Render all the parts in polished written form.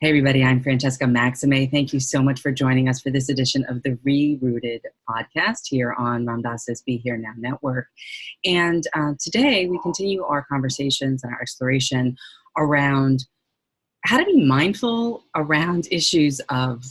Hey everybody, I'm Francesca Maximé. Thank you so much for joining us for this edition of the Rerooted podcast here on Ram Dass's Be Here Now Network. And today we continue our conversations and our exploration around how to be mindful around issues of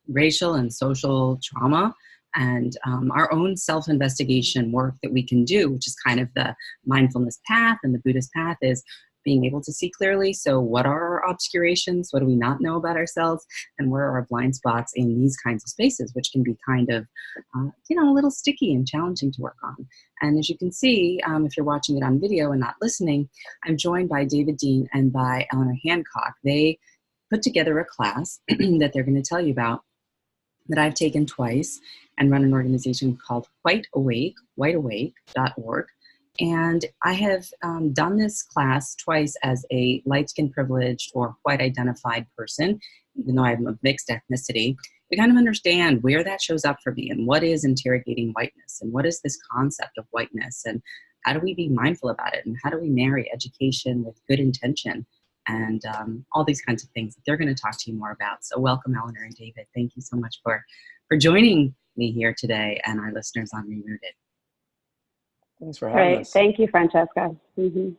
racial and social trauma and our own self-investigation work that we can do, which is kind of the mindfulness path and the Buddhist path is being able to see clearly. So what are our obscurations? What do we not know about ourselves? And where are our blind spots in these kinds of spaces, which can be kind of, a little sticky and challenging to work on. And as you can see, if you're watching it on video and not listening, I'm joined by David Dean and by Eleanor Hancock. They put together a class that they're going to tell you about that I've taken twice and run an organization called whiteawake.org. And I have done this class twice as a light-skinned privileged or white identified person, even though I'm of mixed ethnicity, to kind of understand where that shows up for me and what is interrogating whiteness and what is this concept of whiteness and how do we be mindful about it and how do we marry education with good intention and all these kinds of things that they're going to talk to you more about. So welcome, Eleanor and David. Thank you so much for joining me here today and our listeners on Rerooted. Thanks for having us. Thank you, Francesca. Mm-hmm.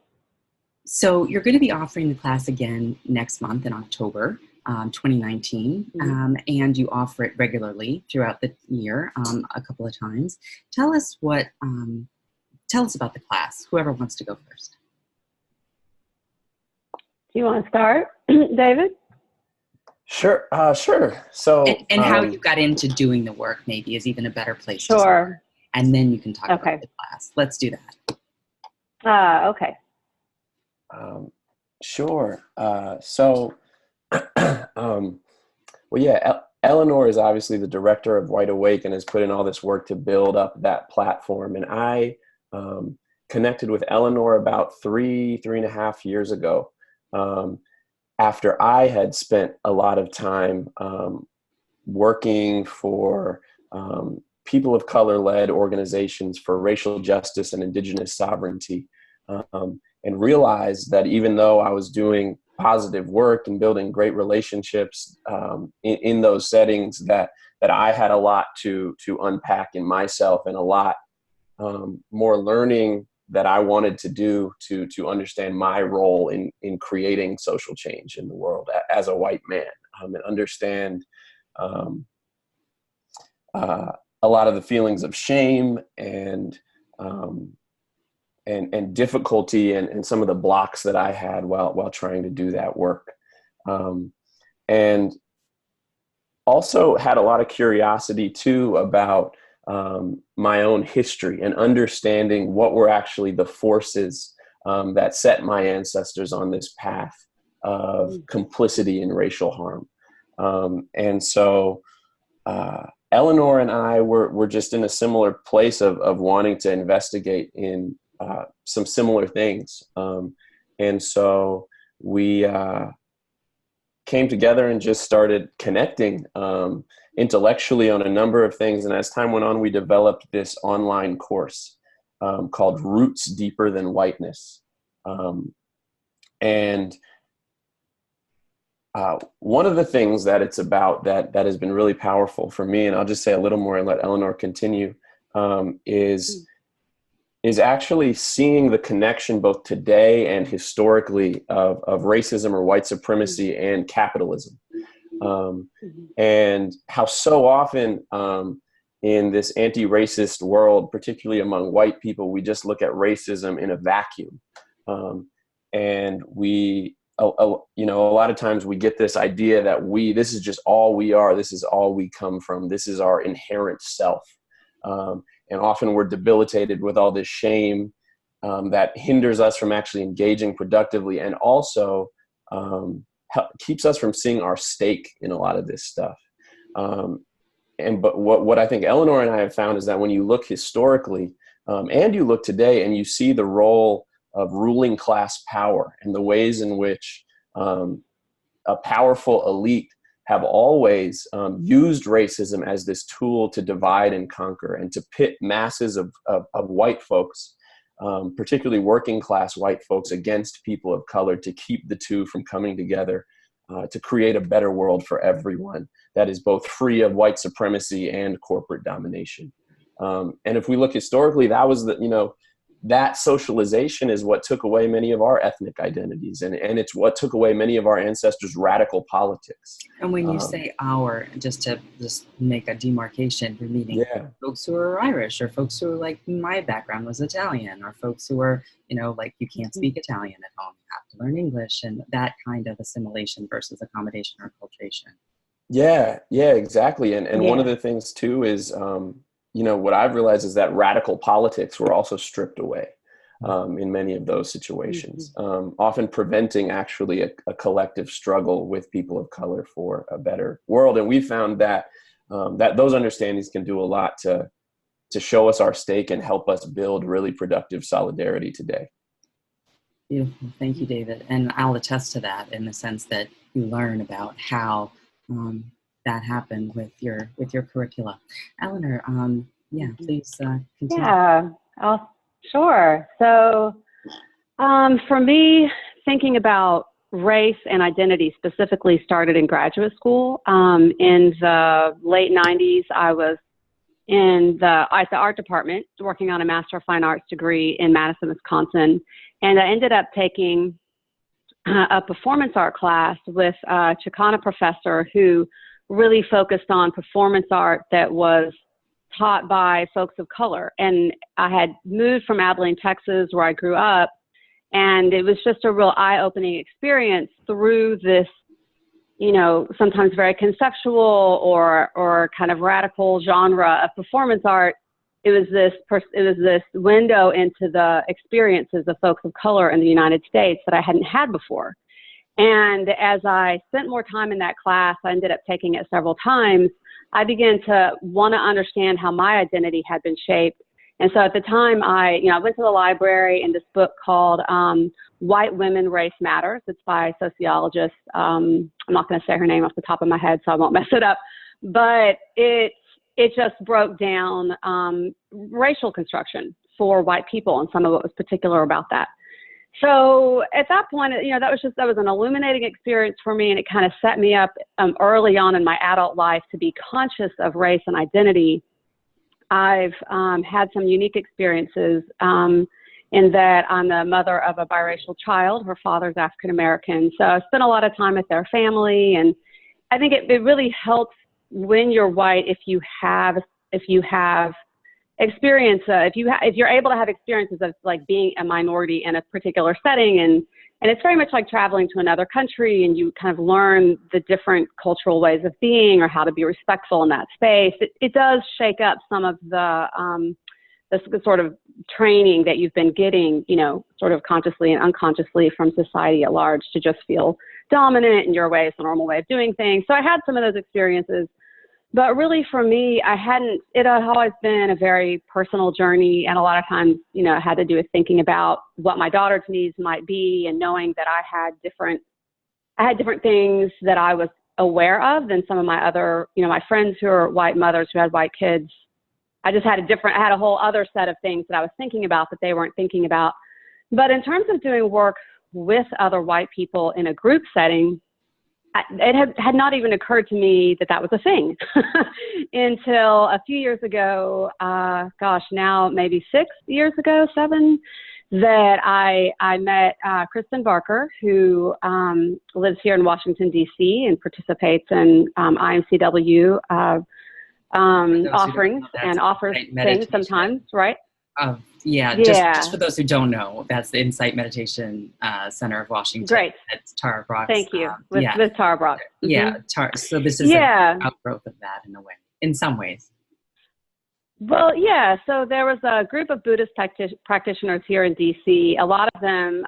So you're going to be offering the class again next month in October 2019, and you offer it regularly throughout the year a couple of times. Tell us about the class, whoever wants to go first. Do you want to start, David? Sure. So, and how you got into doing the work maybe is even a better place to Sure. start. And then you can talk about the class. Let's do that. Okay. Sure. Eleanor is obviously the director of White Awake and has put in all this work to build up that platform. And I connected with Eleanor about three and a half years ago, after I had spent a lot of time working for people of color-led organizations for racial justice and indigenous sovereignty, and realized that even though I was doing positive work and building great relationships in those settings, that I had a lot to unpack in myself and a lot more learning that I wanted to do to understand my role in creating social change in the world as a white man, and understand a lot of the feelings of shame and difficulty and some of the blocks that I had while trying to do that work. And also had a lot of curiosity too about my own history and understanding what were actually the forces that set my ancestors on this path of complicity in racial harm. And so Eleanor and I were just in a similar place of wanting to investigate in some similar things. And so we came together and just started connecting intellectually on a number of things. And as time went on, we developed this online course called Roots Deeper Than Whiteness. One of the things that it's about that has been really powerful for me, and I'll just say a little more and let Eleanor continue, is actually seeing the connection both today and historically of racism or white supremacy and capitalism. And how so often in this anti-racist world, particularly among white people, we just look at racism in a vacuum. And we, a lot of times we get this idea that this is just all we are. This is all we come from. This is our inherent self. And often we're debilitated with all this shame that hinders us from actually engaging productively and also keeps us from seeing our stake in a lot of this stuff. But what I think Eleanor and I have found is that when you look historically and you look today and you see the role of ruling class power and the ways in which a powerful elite have always used racism as this tool to divide and conquer and to pit masses of white folks, particularly working class white folks, against people of color to keep the two from coming together to create a better world for everyone that is both free of white supremacy and corporate domination. And if we look historically, that was that socialization is what took away many of our ethnic identities, and it's what took away many of our ancestors' radical politics. And when you say our, just to make a demarcation, you're meaning folks who are Irish, or folks who are like my background was Italian, or folks who are, like you can't speak Italian at home, you have to learn English, and that kind of assimilation versus accommodation or acculturation. Yeah, exactly. And one of the things too is, what I've realized is that radical politics were also stripped away in many of those situations, often preventing actually a collective struggle with people of color for a better world. And we found that that those understandings can do a lot to show us our stake and help us build really productive solidarity today. Beautiful. Thank you, David. And I'll attest to that in the sense that you learn about how that happened with your curricula. Eleanor, please continue. Yeah, sure. So for me, thinking about race and identity specifically started in graduate school. In the late 90s, I was at the art department working on a Master of Fine Arts degree in Madison, Wisconsin. And I ended up taking a performance art class with a Chicana professor who really focused on performance art that was taught by folks of color. And I had moved from Abilene, Texas, where I grew up, and it was just a real eye-opening experience through this, sometimes very conceptual or kind of radical genre of performance art. It was this window into the experiences of folks of color in the United States that I hadn't had before. And as I spent more time in that class, I ended up taking it several times, I began to want to understand how my identity had been shaped. And so at the time, I went to the library, and this book called White Women, Race Matters. It's by a sociologist. I'm not going to say her name off the top of my head, so I won't mess it up. But it just broke down racial construction for white people and some of what was particular about that. So at that point, that was an illuminating experience for me, and it kind of set me up early on in my adult life to be conscious of race and identity. I've had some unique experiences in that I'm the mother of a biracial child. Her father's African American, so I spent a lot of time with their family, and I think it really helps when you're white if you have experience, if you're able to have experiences of like being a minority in a particular setting, and it's very much like traveling to another country, and you kind of learn the different cultural ways of being or how to be respectful in that space. It does shake up some of the sort of training that you've been getting, sort of consciously and unconsciously from society at large to just feel dominant in your way is the normal way of doing things. So I had some of those experiences. But really for me, it had always been a very personal journey. And a lot of times, it had to do with thinking about what my daughter's needs might be, and knowing that I had different things that I was aware of than some of my other, my friends who are white mothers who had white kids. I had a whole other set of things that I was thinking about that they weren't thinking about. But in terms of doing work with other white people in a group setting, it had not even occurred to me that was a thing until a few years ago, now maybe 7 years ago, that I met Kristen Barker, who lives here in Washington, D.C. and participates in IMCW offerings and offers things sometimes, right? Just for those who don't know, that's the Insight Meditation Center of Washington. Great. That's Tara Brock's. Thank you. With Tara Brock. Mm-hmm. Yeah, so this is an outgrowth of that in a way, in some ways. Well, so there was a group of Buddhist practitioners here in D.C. A lot of them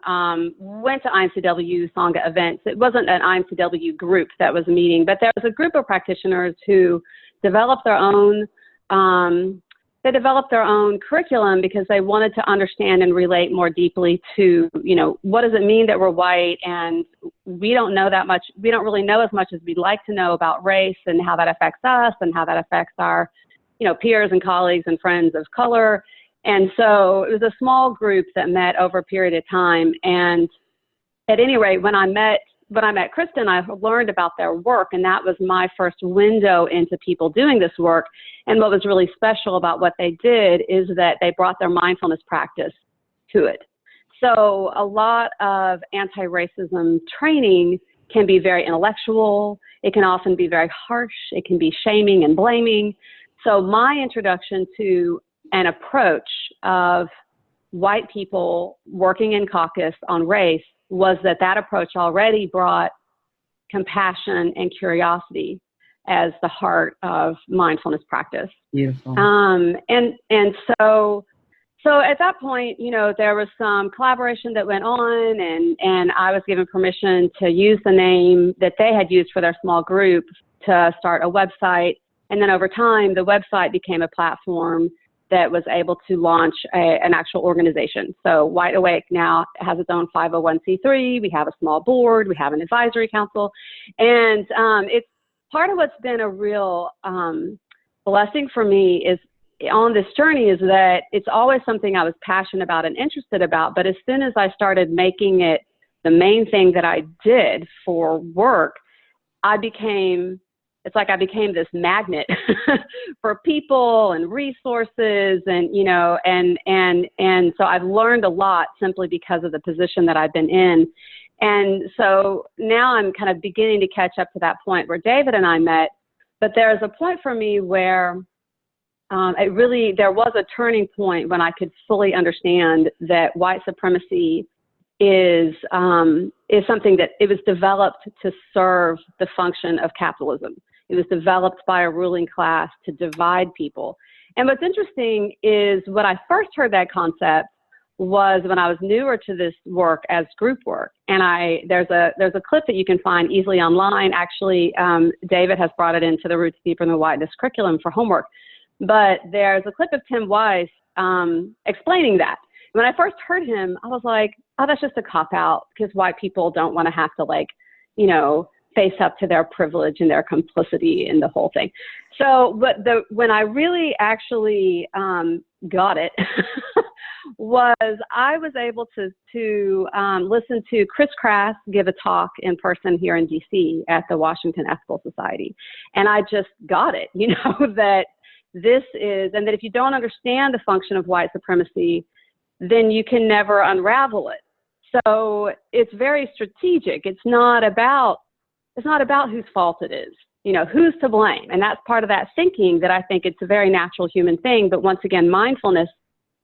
went to IMCW Sangha events. It wasn't an IMCW group that was meeting, but there was a group of practitioners who developed their own curriculum because they wanted to understand and relate more deeply to, what does it mean that we're white? And we don't know that much. We don't really know as much as we'd like to know about race and how that affects us and how that affects our, peers and colleagues and friends of color. And so it was a small group that met over a period of time. And at any rate, when I met when I met Kristen, I learned about their work, and that was my first window into people doing this work. And what was really special about what they did is that they brought their mindfulness practice to it. So a lot of anti-racism training can be very intellectual. It can often be very harsh. It can be shaming and blaming. So my introduction to an approach of white people working in caucus on race was that approach already brought compassion and curiosity as the heart of mindfulness practice. Beautiful. And so at that point, you know, there was some collaboration that went on, and I was given permission to use the name that they had used for their small group to start a website. And then over time, the website became a platform that was able to launch an actual organization. So White Awake now has its own 501c3. We have a small board. We have an advisory council. And it's part of what's been a real blessing for me is on this journey is that it's always something I was passionate about and interested about. But as soon as I started making it the main thing that I did for work, it's like I became this magnet for people and resources, and, you know, and so I've learned a lot simply because of the position that I've been in. And so now I'm kind of beginning to catch up to that point where David and I met, but there's a point for me where there was a turning point when I could fully understand that white supremacy is something that it was developed to serve the function of capitalism. It was developed by a ruling class to divide people. And what's interesting is when I first heard that concept was when I was newer to this work as group work. And there's a clip that you can find easily online. Actually, David has brought it into the Roots Deeper Than Whiteness curriculum for homework. But there's a clip of Tim Weiss explaining that. When I first heard him, I was like, oh, that's just a cop-out because white people don't want to have to, like, you know, face up to their privilege and their complicity in the whole thing. So, but when I really actually got it was I was able to listen to Chris Crass give a talk in person here in DC at the Washington Ethical Society. And I just got it, you know, that this is, and that if you don't understand the function of white supremacy, then you can never unravel it. So it's very strategic. It's not about whose fault it is, you know, who's to blame. And that's part of that thinking that I think it's a very natural human thing. But once again, mindfulness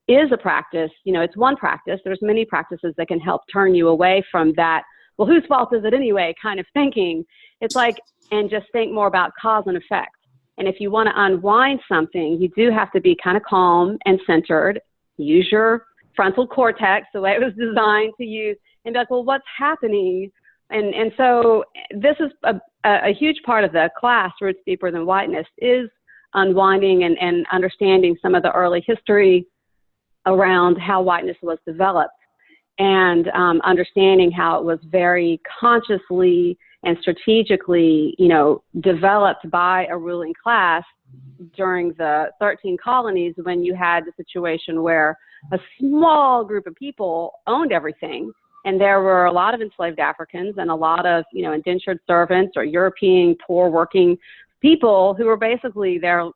is a practice. You know, it's one practice. There's many practices that can help turn you away from that, well, whose fault is it anyway, kind of thinking. It's like, and just think more about cause and effect. And if you want to unwind something, you do have to be kind of calm and centered. Use your frontal cortex the way it was designed to use, and be like, well, what's happening? And so this is a huge part of the class, Roots Deeper Than Whiteness, is unwinding and understanding some of the early history around how whiteness was developed, and understanding how it was very consciously and strategically, you know, developed by a ruling class during the 13 colonies, when you had the situation where a small group of people owned everything. And there were a lot of enslaved Africans and a lot of, you know, indentured servants or European poor working people who were basically their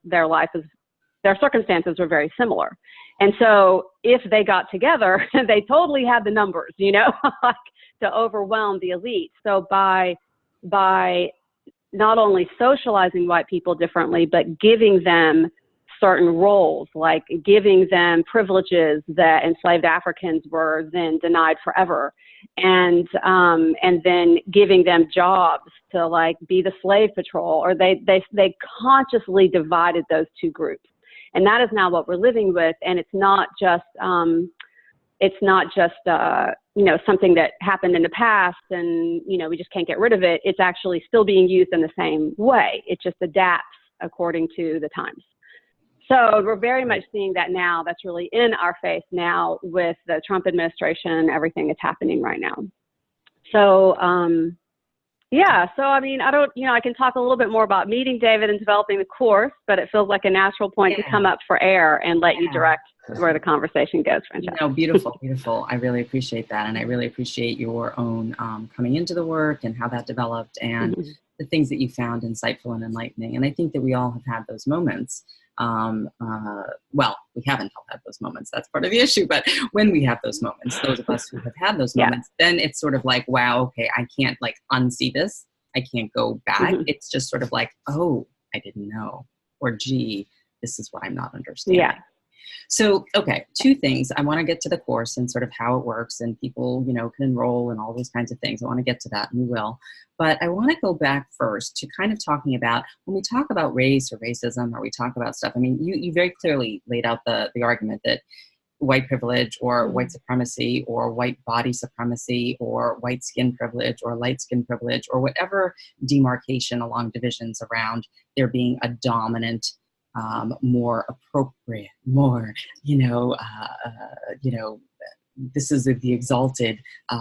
circumstances were very similar. And so if they got together, they totally had the numbers, you know, like to overwhelm the elite. So by not only socializing white people differently, but giving them certain roles, like giving them privileges that enslaved Africans were then denied forever, and then giving them jobs to, like, be the slave patrol, or they consciously divided those two groups. And that is now what we're living with. And it's not just you know, something that happened in the past and, you know, we just can't get rid of it. It's actually still being used in the same way. It just adapts according to the times. So we're very much seeing that now. That's really in our face now with the Trump administration and everything that's happening right now. So Yeah, so I mean, I don't, I can talk a little bit more about meeting David and developing the course, but it feels like a natural point to come up for air and let you direct where the conversation goes, Francesca. No, beautiful, beautiful. I really appreciate that. And I really appreciate your own coming into the work and how that developed and the things that you found insightful and enlightening. And I think that we all have had those moments. Well, we haven't all had those moments. That's part of the issue. But when we have those moments, those of us who have had those moments, then it's sort of like, wow, okay, I can't like unsee this. I can't go back. It's just sort of like, oh, I didn't know. Or, gee, this is what I'm not understanding. Yeah. So, okay, two things. I want to get to the course and sort of how it works and people, can enroll and all those kinds of things. I want to get to that and we will. But I want to go back first to kind of talking about when we talk about race or racism or we talk about stuff. I mean, you very clearly laid out the argument that white privilege or white supremacy or white body supremacy or white skin privilege or light skin privilege or whatever demarcation along divisions around there being a dominant more appropriate, more, this is the exalted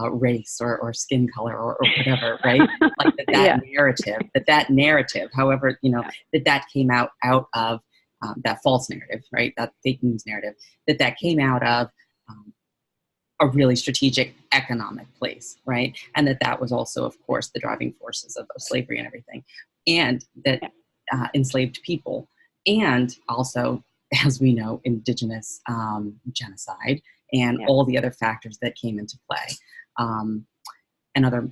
race or skin color or whatever, right? Like that narrative, however, that came out of that false narrative, right? That fake news narrative, that came out of a really strategic economic place, right? And that was also, of course, the driving forces of slavery and everything. And that enslaved people. And also, as we know, indigenous genocide and all the other factors that came into play and other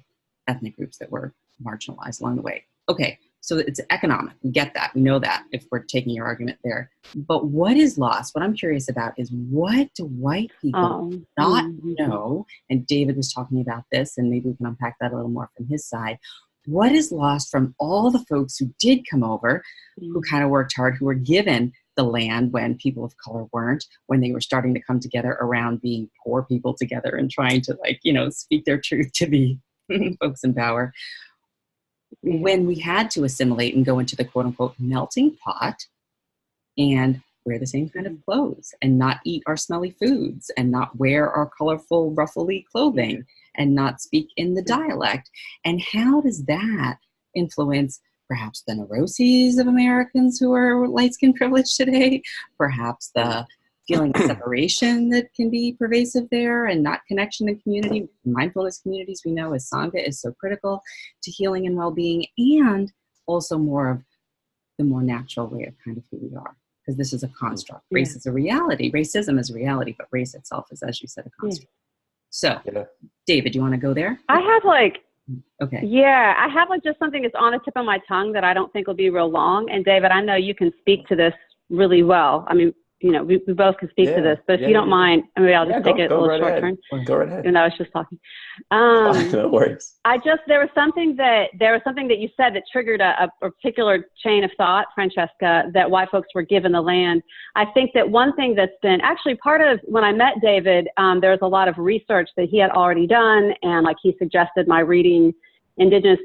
ethnic groups that were marginalized along the way. Okay, so it's economic. We get that. We know that if we're taking your argument there. But what is lost? What I'm curious about is what do white people not know? And David was talking about this, and maybe we can unpack that a little more from his side. What is lost from all the folks who did come over, who kind of worked hard, who were given the land when people of color weren't, when they were starting to come together around being poor people together and trying to speak their truth to the folks in power. When we had to assimilate and go into the quote unquote melting pot and wear the same kind of clothes and not eat our smelly foods and not wear our colorful, ruffly clothing and not speak in the dialect. And how does that influence perhaps the neuroses of Americans who are light-skin privileged today, perhaps the feeling of separation that can be pervasive there and not connection to community. Mindfulness communities we know as Sangha is so critical to healing and well-being, and also more of the more natural way of kind of who we are. Because this is a construct. Race is a reality. Racism is a reality, but race itself is, as you said, a construct. So, David, you want to go there? I have I have just something that's on the tip of my tongue that I don't think will be real long. And David, I know you can speak to this really well. I mean, we both can speak to this, but if you don't mind, maybe I'll just take it a little short turn. Go right ahead. And I was just talking. No worries. There was something that you said that triggered a particular chain of thought, Francesca, that white folks were given the land. I think that one thing that's been actually part of when I met David, there was a lot of research that he had already done, and he suggested my reading the Indigenous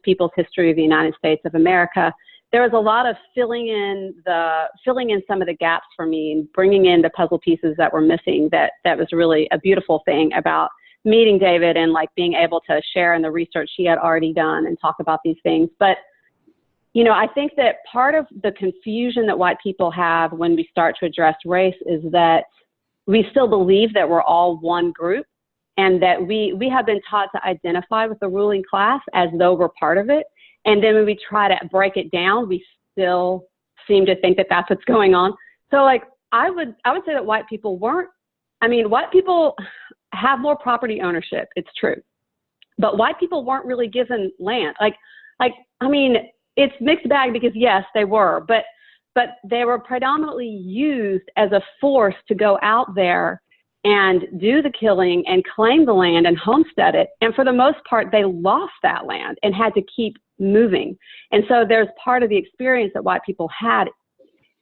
People's History of the United States of America. There was a lot of filling in some of the gaps for me and bringing in the puzzle pieces that were missing. That was really a beautiful thing about meeting David and being able to share in the research he had already done and talk about these things. But, I think that part of the confusion that white people have when we start to address race is that we still believe that we're all one group and that we have been taught to identify with the ruling class as though we're part of it. And then when we try to break it down, we still seem to think that that's what's going on. So I would say that white people white people have more property ownership. It's true. But white people weren't really given land. It's mixed bag because yes, they were, but they were predominantly used as a force to go out there and do the killing and claim the land and homestead it. And for the most part, they lost that land and had to keep moving. And so there's part of the experience that white people had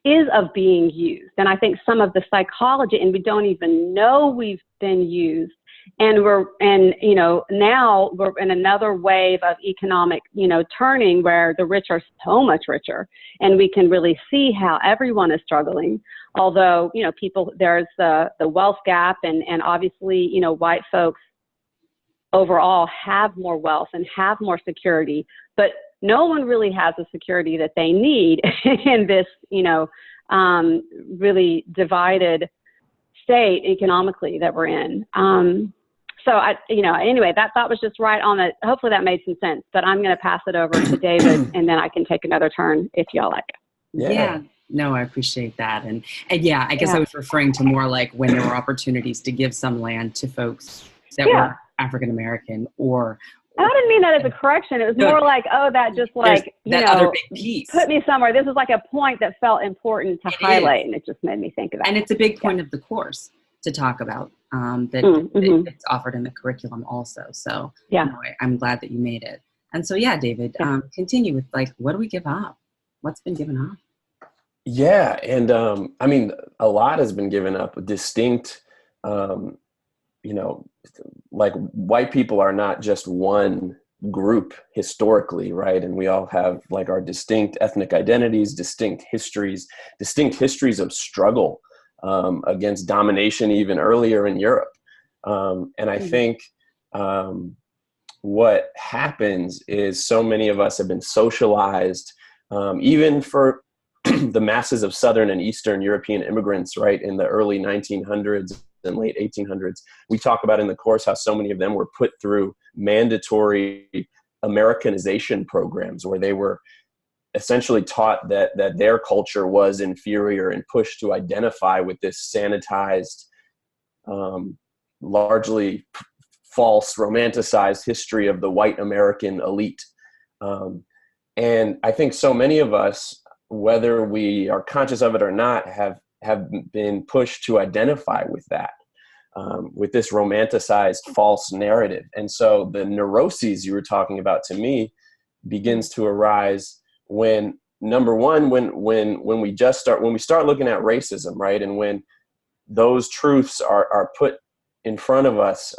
is of being used. And I think some of the psychology, and we don't even know we've been used. And now we're in another wave of economic, turning where the rich are so much richer. And we can really see how everyone is struggling. Although, there's the wealth gap and obviously, white folks overall have more wealth and have more security, but no one really has the security that they need in this, really divided state economically that we're in. Anyway, that thought was just right on it. Hopefully that made some sense, but I'm going to pass it over to David and then I can take another turn if y'all like. Yeah. No, I appreciate that. And yeah, I guess I was referring to more like when there were opportunities to give some land to folks that were African-American or. I didn't mean that as a correction. It was more like, that just like, other big piece. Put me somewhere. This was like a point that felt important to highlight, and it just made me think of that. And it's a big point of the course to talk about it's offered in the curriculum also. So I'm glad that you made it. And so, David, continue with like, what do we give up? What's been given up? Yeah. And a lot has been given up. Distinct, like white people are not just one group historically, right? And we all have like our distinct ethnic identities, distinct histories of struggle against domination even earlier in Europe. And I think what happens is so many of us have been socialized, even for the masses of Southern and Eastern European immigrants, right, in the early 1900s and late 1800s. We talk about in the course how so many of them were put through mandatory Americanization programs where they were essentially taught that their culture was inferior and pushed to identify with this sanitized, largely false, romanticized history of the white American elite. And I think so many of us, whether we are conscious of it or not, have been pushed to identify with that, with this romanticized false narrative. And so the neuroses you were talking about to me begins to arise when, number one, when we start looking at racism, right? And when those truths are put in front of us,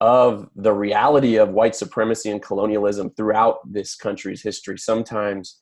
of the reality of white supremacy and colonialism throughout this country's history, sometimes,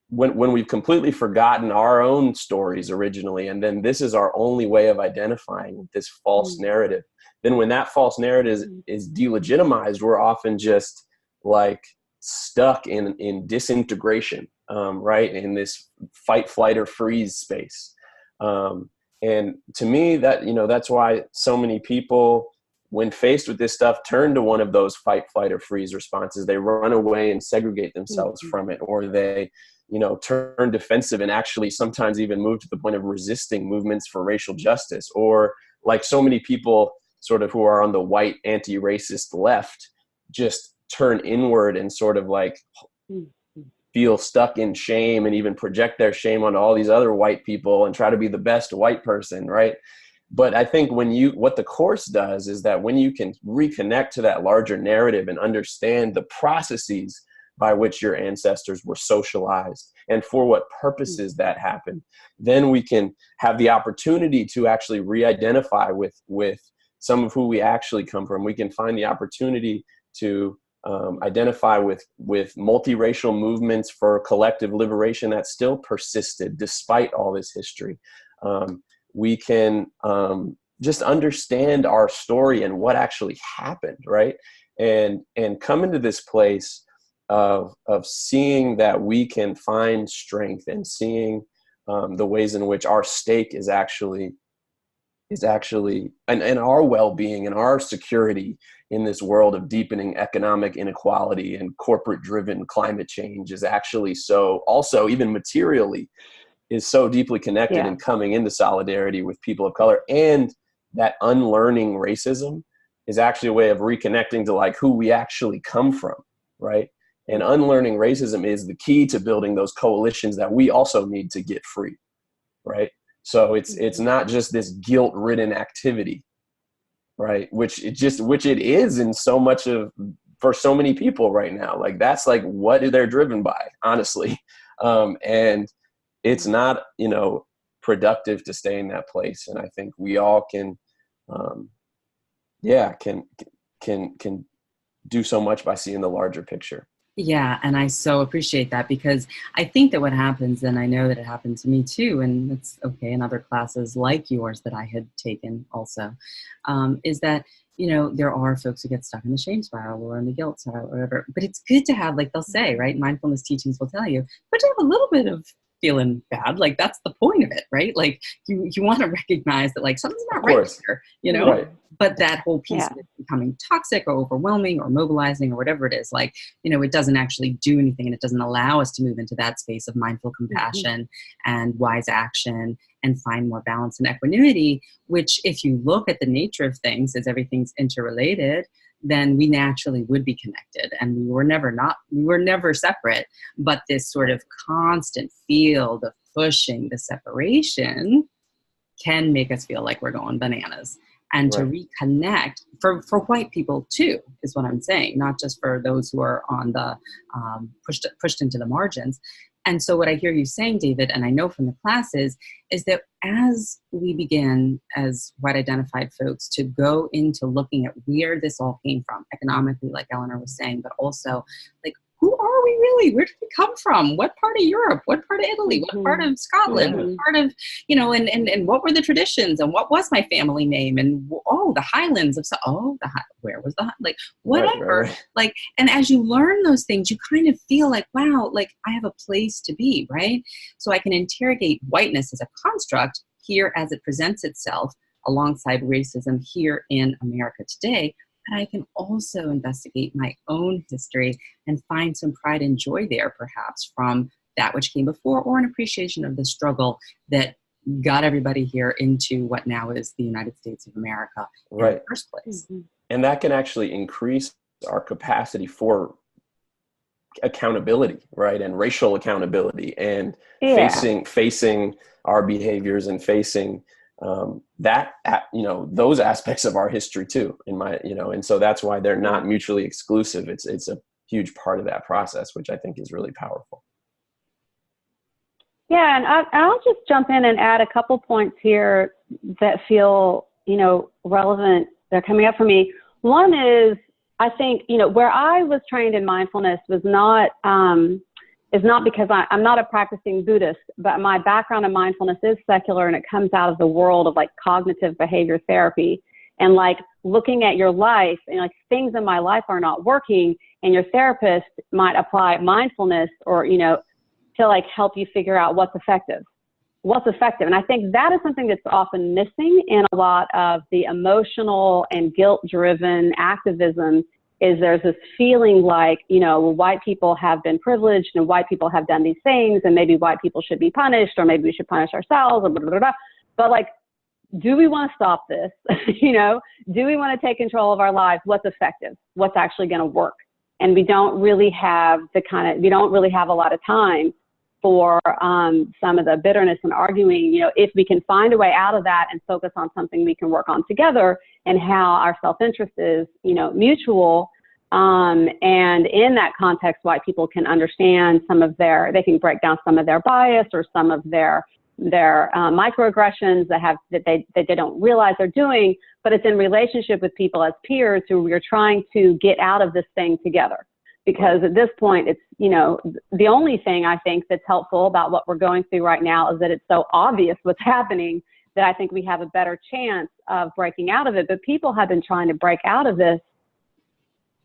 when we've completely forgotten our own stories originally, and then this is our only way of identifying with this false narrative, then when that false narrative is delegitimized, we're often just like stuck in disintegration, right? In this fight, flight, or freeze space. And to me, that's why so many people, when faced with this stuff, turn to one of those fight, flight, or freeze responses. They run away and segregate themselves from it, or they turn defensive and actually sometimes even move to the point of resisting movements for racial justice, or like so many people sort of who are on the white anti-racist left, just turn inward and sort of like feel stuck in shame and even project their shame onto all these other white people and try to be the best white person, right? But I think what the course does is that when you can reconnect to that larger narrative and understand the processes by which your ancestors were socialized and for what purposes that happened, then we can have the opportunity to actually re-identify with some of who we actually come from. We can find the opportunity to identify with multiracial movements for collective liberation that still persisted despite all this history. We can just understand our story and what actually happened, right? And come into this place of seeing that we can find strength and seeing the ways in which our stake is actually and our well-being and our security in this world of deepening economic inequality and corporate-driven climate change is actually so also even materially is so deeply connected and coming into solidarity with people of color. And that unlearning racism is actually a way of reconnecting to like who we actually come from, right? And unlearning racism is the key to building those coalitions that we also need to get free, right? So it's not just this guilt-ridden activity, right? Which it is in so much of, for so many people right now. Like that's like what they're driven by, honestly. And it's not, productive to stay in that place. And I think we all can do so much by seeing the larger picture. Yeah, and I so appreciate that, because I think that what happens, and I know that it happened to me too, and it's okay in other classes like yours that I had taken also, is that you know, there are folks who get stuck in the shame spiral or in the guilt spiral or whatever. But it's good to have, like they'll say, right? Mindfulness teachings will tell you, but to have a little bit of feeling bad, like that's the point of it, right? Like you want to recognize that like something's not right here, you know? Right. But that whole piece of it becoming toxic or overwhelming or mobilizing or whatever it is, like, you know, it doesn't actually do anything, and it doesn't allow us to move into that space of mindful compassion and wise action and find more balance and equanimity, which if you look at the nature of things as everything's interrelated, then we naturally would be connected, and we were never separate. But this sort of constant field of pushing the separation can make us feel like we're going bananas. And to reconnect for white people too, is what I'm saying, not just for those who are on the pushed into the margins. And so what I hear you saying, David, and I know from the classes, is that as we begin as white identified folks to go into looking at where this all came from economically, like Eleanor was saying, but also like, who are we really? Where did we come from? What part of Europe? What part of Italy? What part of Scotland? What part of, you know, and what were the traditions? And what was my family name? And the Highlands of, where was the, like, whatever. Right. Like, and as you learn those things, you kind of feel like, wow, like I have a place to be, right? So I can interrogate whiteness as a construct here as it presents itself alongside racism here in America today. And I can also investigate my own history and find some pride and joy there, perhaps, from that which came before, or an appreciation of the struggle that got everybody here into what now is the United States of America in the first place. And that can actually increase our capacity for accountability, right? And racial accountability, and facing our behaviors and facing those aspects of our history too, and so that's why they're not mutually exclusive. It's a huge part of that process, which I think is really powerful. Yeah, and I'll just jump in and add a couple points here that feel, you know, relevant. They're coming up for me. One is, I think, you know, where I was trained in mindfulness was not is not because I'm not a practicing Buddhist, but my background in mindfulness is secular, and it comes out of the world of like cognitive behavior therapy, and like looking at your life and like things in my life are not working, and your therapist might apply mindfulness or, you know, to like help you figure out what's effective. And I think that is something that's often missing in a lot of the emotional and guilt-driven activism. Is there's this feeling like, you know, well, white people have been privileged and white people have done these things, and maybe white people should be punished, or maybe we should punish ourselves, or blah, blah, blah, blah. But like, do we want to stop this? You know, do we want to take control of our lives? What's effective? What's actually going to work? And we don't really have we don't really have a lot of time for some of the bitterness and arguing. You know, if we can find a way out of that and focus on something we can work on together, and how our self-interest is, you know, mutual. And in that context, white people can understand they can break down some of their bias or some of their microaggressions that they don't realize they're doing, but it's in relationship with people as peers who we're trying to get out of this thing together. Because at this point, it's, you know, the only thing I think that's helpful about what we're going through right now is that it's so obvious what's happening that I think we have a better chance of breaking out of it. But people have been trying to break out of this,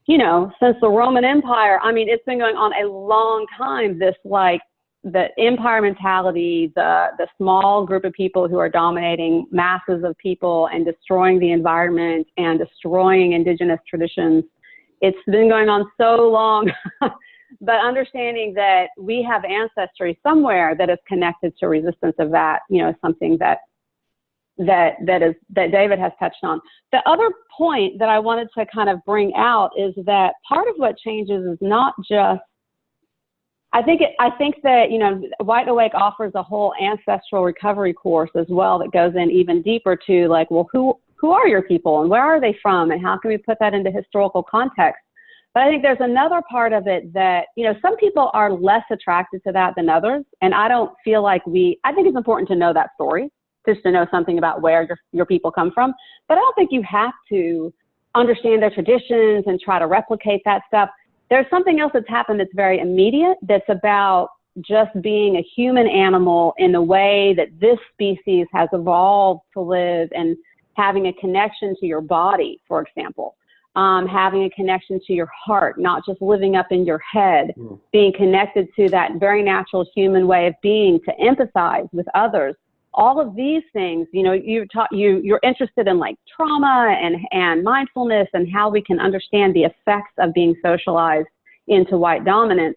you know, since the Roman Empire. I mean, it's been going on a long time, this like the empire mentality, the small group of people who are dominating masses of people and destroying the environment and destroying indigenous traditions. It's been going on so long, but understanding that we have ancestry somewhere that is connected to resistance of that, you know, is something that David has touched on. The other point that I wanted to kind of bring out is that part of what changes is not just, I think that, you know, White Awake offers a whole ancestral recovery course as well that goes in even deeper to like, well, who are your people and where are they from and how can we put that into historical context? But I think there's another part of it that, you know, some people are less attracted to that than others. And I don't feel like I think it's important to know that story, just to know something about where your people come from. But I don't think you have to understand their traditions and try to replicate that stuff. There's something else that's happened that's very immediate, that's about just being a human animal in the way that this species has evolved to live, and having a connection to your body, for example, having a connection to your heart, not just living up in your head, being connected to that very natural human way of being, to empathize with others. All of these things, you know, you're interested in like trauma and mindfulness and how we can understand the effects of being socialized into white dominance.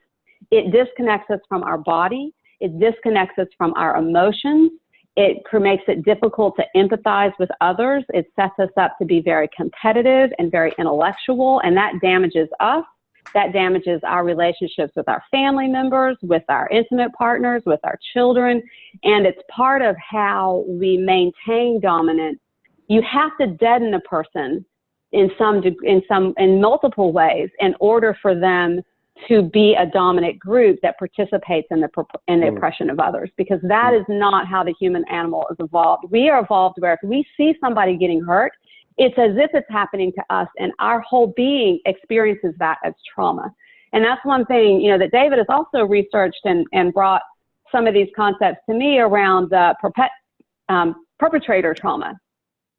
It disconnects us from our body. It disconnects us from our emotions. It makes it difficult to empathize with others. It sets us up to be very competitive and very intellectual, and that damages us. That damages our relationships with our family members, with our intimate partners, with our children, and it's part of how we maintain dominance. You have to deaden a person in multiple ways in order for them to be a dominant group that participates in the oppression of others, because that is not how the human animal is evolved. We are evolved where if we see somebody getting hurt, it's as if it's happening to us, and our whole being experiences that as trauma. And that's one thing, you know, that David has also researched and brought some of these concepts to me around the perpetrator trauma.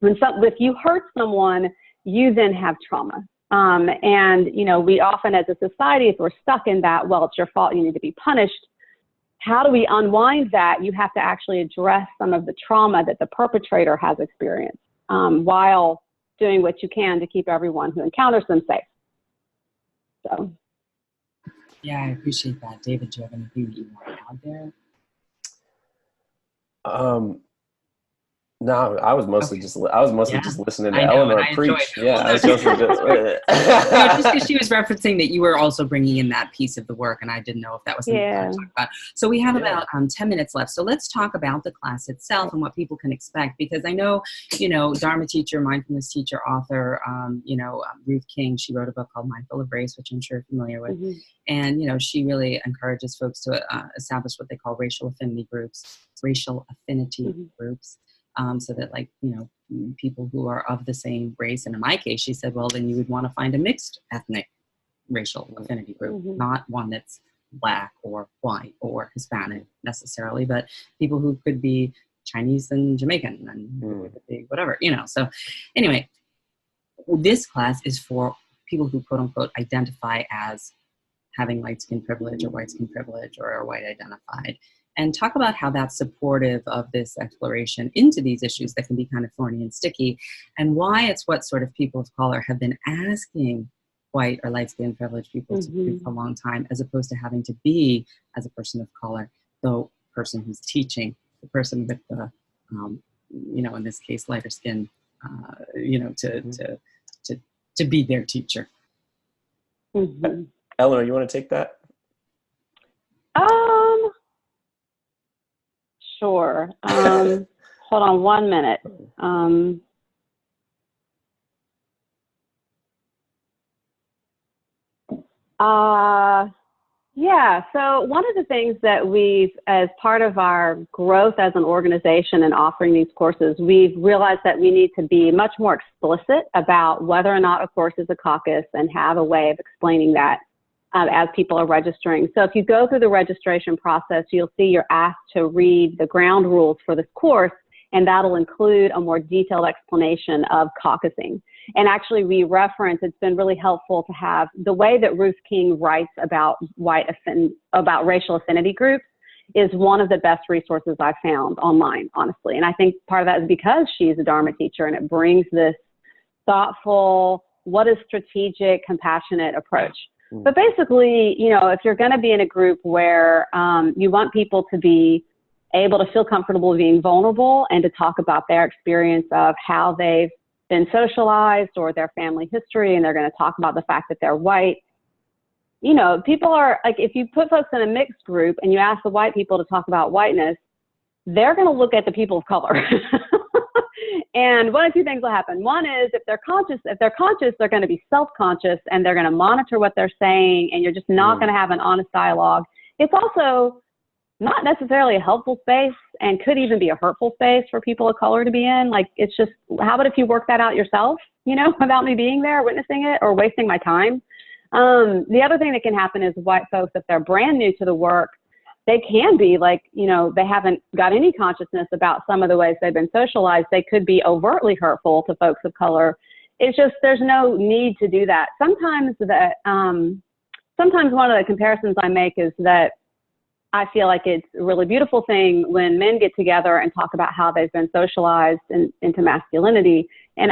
If you hurt someone, you then have trauma. And, you know, we often as a society, if we're stuck in that, well, it's your fault, you need to be punished. How do we unwind that? You have to actually address some of the trauma that the perpetrator has experienced, while doing what you can to keep everyone who encounters them safe. So. Yeah, I appreciate that. David, do you have anything that you want to add there? No, I was mostly just listening to Eleanor preach. Yeah, I was just because she was referencing that you were also bringing in that piece of the work, and I didn't know if that was something to talk about. So we have about 10 minutes left. So let's talk about the class itself and what people can expect, because I know, you know, Dharma teacher, mindfulness teacher, author, Ruth King, she wrote a book called Mindful of Race, which I'm sure you're familiar with. Mm-hmm. And, you know, she really encourages folks to establish what they call racial affinity groups. So that, like, you know, people who are of the same race, and in my case, she said, well, then you would want to find a mixed ethnic racial affinity group, not one that's Black or white or Hispanic necessarily, but people who could be Chinese and Jamaican and whatever, you know. So anyway, this class is for people who, quote unquote, identify as having light skin privilege or white skin privilege or are white identified. And talk about how that's supportive of this exploration into these issues that can be kind of thorny and sticky, and why it's what sort of people of color have been asking white or light skin privileged people to do for a long time, as opposed to having to be, as a person of color, the person who's teaching, the person with the, you know, in this case, lighter skin, you know, to be their teacher. Eleanor, you want to take that? Sure. Hold on 1 minute. Yeah, so one of the things that we've, as part of our growth as an organization and offering these courses, we've realized that we need to be much more explicit about whether or not a course is a caucus, and have a way of explaining that as people are registering. So if you go through the registration process, you'll see you're asked to read the ground rules for this course, and that'll include a more detailed explanation of caucusing. And actually, we reference, it's been really helpful to have the way that Ruth King writes about racial affinity groups is one of the best resources I've found online, honestly. And I think part of that is because she's a Dharma teacher, and it brings this thoughtful, what is strategic, compassionate approach. But basically, you know, if you're going to be in a group where you want people to be able to feel comfortable being vulnerable and to talk about their experience of how they've been socialized or their family history, and they're going to talk about the fact that they're white, you know, people are like, if you put folks in a mixed group and you ask the white people to talk about whiteness, they're going to look at the people of color. And one of two things will happen. One is if they're conscious, they're going to be self-conscious, and they're going to monitor what they're saying, and you're just not going to have an honest dialogue. It's also not necessarily a helpful space, and could even be a hurtful space for people of color to be in. Like, it's just, how about if you work that out yourself, you know, without me being there, witnessing it, or wasting my time? The other thing that can happen is white folks, if they're brand new to the work, they can be like, they haven't got any consciousness about some of the ways they've been socialized. They could be overtly hurtful to folks of color. It's just, there's no need to do that. Sometimes one of the comparisons I make is that I feel like it's a really beautiful thing when men get together and talk about how they've been socialized into masculinity. And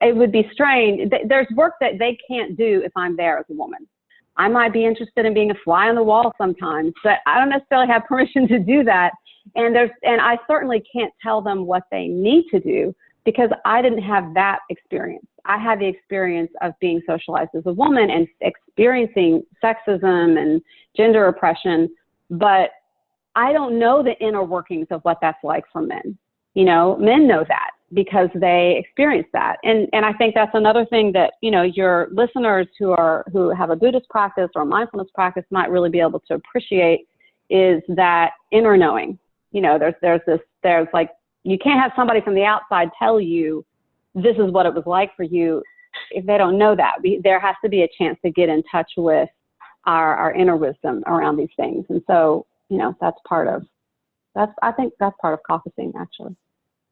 it would be strange. There's work that they can't do if I'm there as a woman. I might be interested in being a fly on the wall sometimes, but I don't necessarily have permission to do that. And I certainly can't tell them what they need to do because I didn't have that experience. I had the experience of being socialized as a woman and experiencing sexism and gender oppression, but I don't know the inner workings of what that's like for men. Men know that because they experience that. And I think that's another thing that, your listeners who have a Buddhist practice or a mindfulness practice might really be able to appreciate is that inner knowing. There's like, you can't have somebody from the outside tell you this is what it was like for you if they don't know that. There has to be a chance to get in touch with our inner wisdom around these things. And so, I think that's part of caucusing, actually.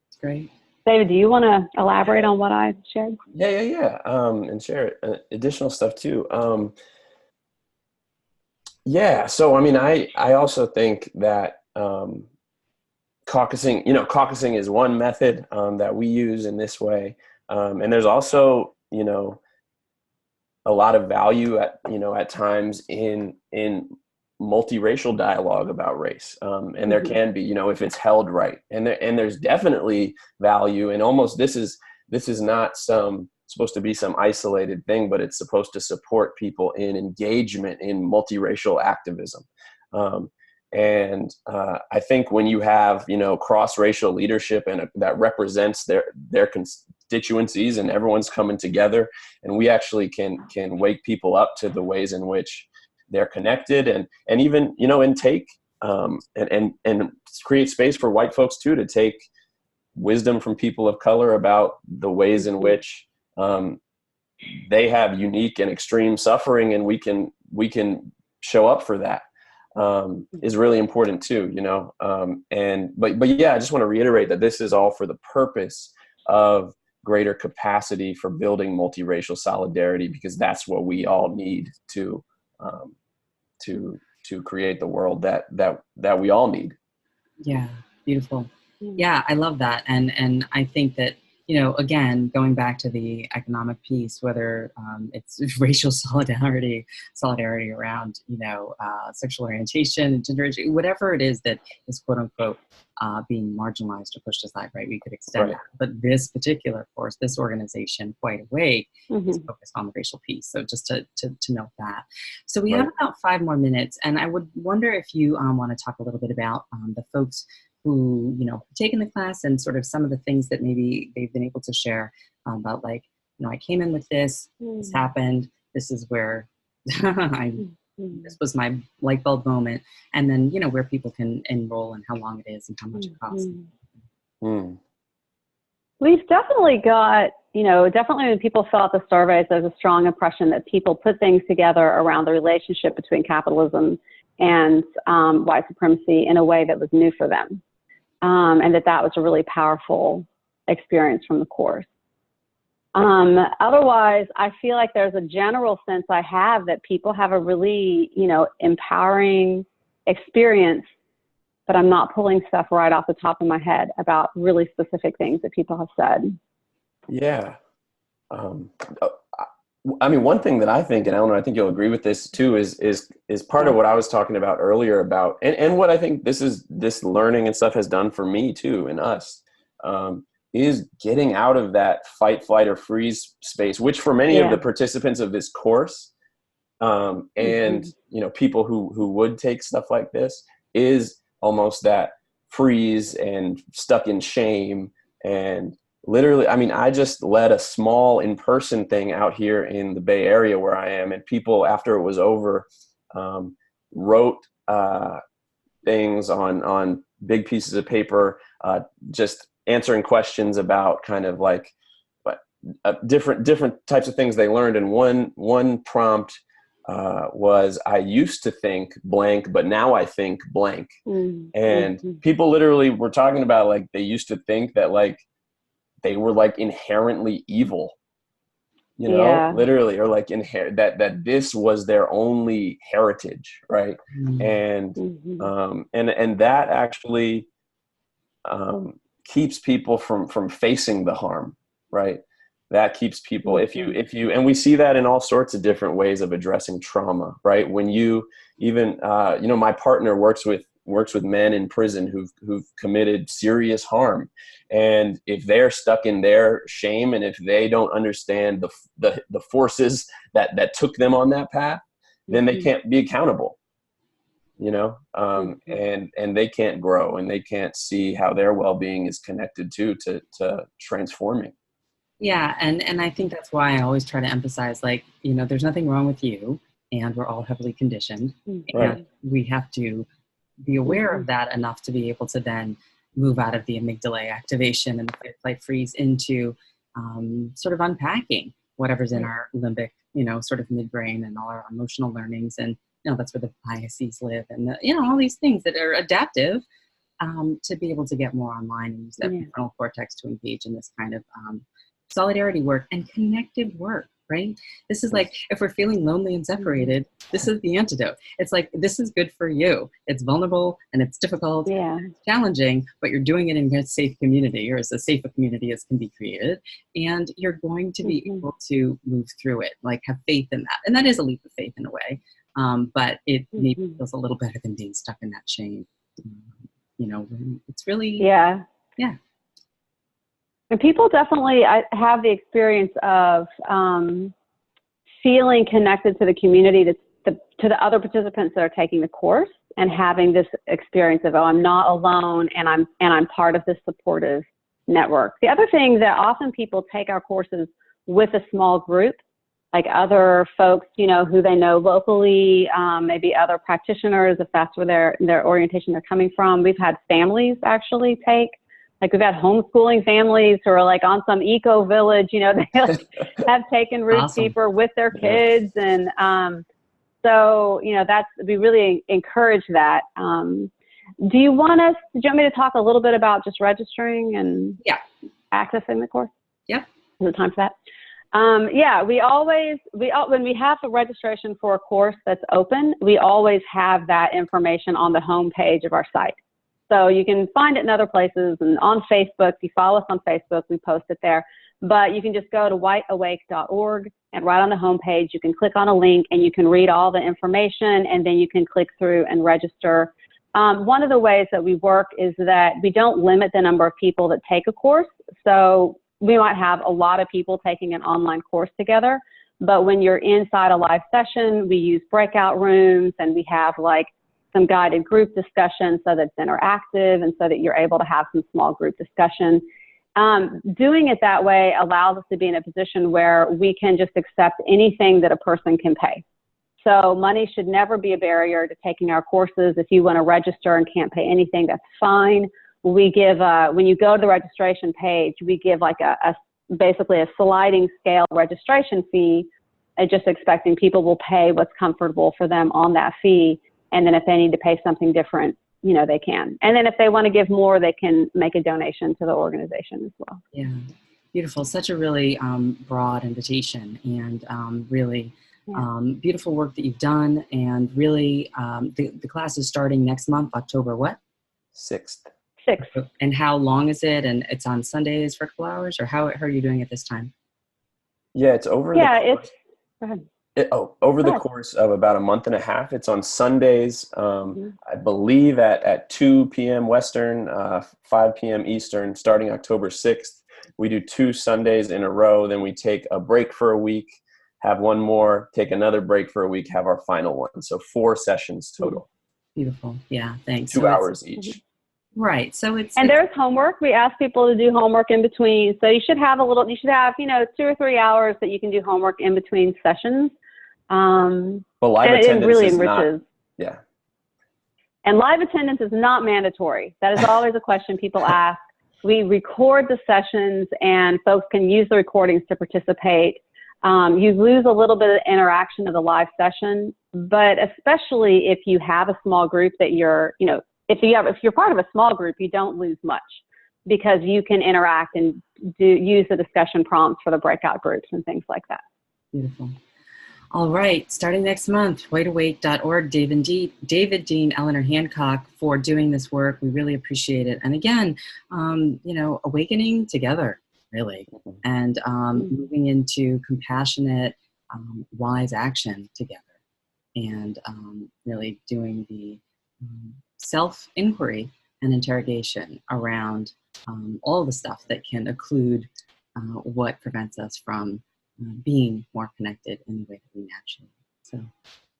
That's great. David, do you want to elaborate on what I shared? Yeah. And share additional stuff too. So, I also think that caucusing is one method that we use in this way. And there's also, a lot of value at times in multiracial dialogue about race. And there can be, if it's held right. And there's definitely value, and almost this is not supposed to be some isolated thing, but it's supposed to support people in engagement in multiracial activism. And I think when you have, cross-racial leadership and that represents their constituencies and everyone's coming together, and we actually can wake people up to the ways in which they're connected and even, and take and create space for white folks too, to take wisdom from people of color about the ways in which they have unique and extreme suffering, and we can show up for that. Is really important too, but I just want to reiterate that this is all for the purpose of greater capacity for building multiracial solidarity, because that's what we all need to create the world that we all need. Yeah, beautiful. Yeah, I love that, and I think that, again, going back to the economic piece, whether it's racial solidarity around, sexual orientation, gender, whatever it is that is quote unquote being marginalized or pushed aside, right? We could extend that. But this particular course, this organization, Quite Awake, is focused on the racial piece. So just to note that. So we have about 5 more minutes, and I would wonder if you want to talk a little bit about the folks who, taken the class and sort of some of the things that maybe they've been able to share about, like, I came in with this happened, this is where this was my light bulb moment, and then, where people can enroll and how long it is and how much it costs. We've definitely got, definitely when people fill out the surveys, there's a strong impression that people put things together around the relationship between capitalism and white supremacy in a way that was new for them. And that was a really powerful experience from the course. Otherwise, I feel like there's a general sense I have that people have a really, empowering experience, but I'm not pulling stuff right off the top of my head about really specific things that people have said. Yeah. One thing that I think, and Eleanor, I think you'll agree with this too, is part of what I was talking about earlier about, and what I think this learning and stuff has done for me too, and us, is getting out of that fight, flight, or freeze space, which for many of the participants of this course, and people who would take stuff like this, is almost that freeze and stuck in shame. And literally, I just led a small in-person thing out here in the Bay Area where I am, and people, after it was over, wrote things on big pieces of paper, just answering questions about kind of like different types of things they learned. And one prompt was, I used to think blank, but now I think blank. And people literally were talking about, like, they used to think that, like, they were, like, inherently evil, you know, literally, or like that this was their only heritage, right? And and that actually keeps people from facing the harm, right? That keeps people, if you, and we see that in all sorts of different ways of addressing trauma, right? When you even, you know, my partner works with men in prison who've committed serious harm. And if they're stuck in their shame, and if they don't understand the forces that took them on that path, then they can't be accountable, you know, and they can't grow, and they can't see how their well-being is connected to transforming. Yeah, and I think that's why I always try to emphasize, like, you know, there's nothing wrong with you, and we're all heavily conditioned, and we have to be aware of that enough to be able to then move out of the amygdala activation and the fight, flight, freeze into sort of unpacking whatever's in our limbic, you know, sort of midbrain, and all our emotional learnings, and, you know, that's where the biases live, and you know, all these things that are adaptive, to be able to get more online and use that prefrontal cortex to engage in this kind of solidarity work and connected work, right? This is like, if we're feeling lonely and separated, this is the antidote. It's like, this is good for you. It's vulnerable and it's difficult, it's challenging, but you're doing it in a safe community, or as safe a community as can be created. And you're going to be able to move through it, like have faith in that. And that is a leap of faith in a way. But it maybe feels a little better than being stuck in that shame. You know, it's really, And people definitely have the experience of feeling connected to the community, to the other participants that are taking the course, and having this experience of, oh, I'm not alone, and I'm part of this supportive network. The other thing that often people take our courses with a small group, like other folks, you know, who they know locally, maybe other practitioners, if that's where their orientation they're coming from. We've had families actually take. Like, we've had homeschooling families who are like on some eco village, you know, they like have taken Roots Deeper with their kids. And so, you know, we really encourage that. Do you want me to talk a little bit about just registering and accessing the course? Yeah. Is it time for that? When we have a registration for a course that's open, we always have that information on the home page of our site. So you can find it in other places, and on Facebook. If you follow us on Facebook, we post it there. But you can just go to whiteawake.org, and right on the homepage, you can click on a link and you can read all the information, and then you can click through and register. One of the ways that we work is that we don't limit the number of people that take a course. So we might have a lot of people taking an online course together, but when you're inside a live session, we use breakout rooms, and we have like some guided group discussion so that it's interactive and so that you're able to have some small group discussion. Doing it that way allows us to be in a position where we can just accept anything that a person can pay. So money should never be a barrier to taking our courses. If you want to register and can't pay anything, that's fine. We give, when you go to the registration page, we give like basically a sliding scale registration fee, just expecting people will pay what's comfortable for them on that fee. And then if they need to pay something different, you know, they can. And then if they want to give more, they can make a donation to the organization as well. Yeah, beautiful. Such a really broad invitation, and really beautiful work that you've done. And really, the class is starting next month, October what? 6th. And how long is it? And it's on Sundays for a couple hours, or how are you doing it this time? Yeah, it's over. Go ahead. Over the course of about a month and a half. It's on Sundays, I believe at 2 p.m. Western, 5 p.m. Eastern, starting October 6th. We do 2 Sundays in a row. Then we take a break for a week, have one more, take another break for a week, have our final one. So 4 sessions total. Beautiful. Yeah, thanks. 2 hours each. Right. So and there's homework. We ask people to do homework in between. So you should have, 2 or 3 hours that you can do homework in between sessions. But live attendance really enriches. And live attendance is not mandatory. That is always a question people ask. We record the sessions, and folks can use the recordings to participate. You lose a little bit of the interaction of the live session, but especially if you have a small group that you're, you know, if you're part of a small group, you don't lose much because you can interact and use the discussion prompts for the breakout groups and things like that. Beautiful. All right, starting next month, whiteawake.org, David Dean, Eleanor Hancock, for doing this work. We really appreciate it. And again, you know, awakening together, really, and moving into compassionate, wise action together, and really doing the self-inquiry and interrogation around all the stuff that can occlude what prevents us from being more connected in the way that we naturally are. So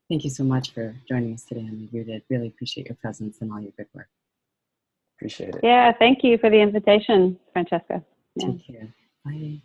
thank you so much for joining us today on Rooted. Really appreciate your presence and all your good work. Appreciate it. Yeah, thank you for the invitation, Francesca. Yeah. Take care. Bye.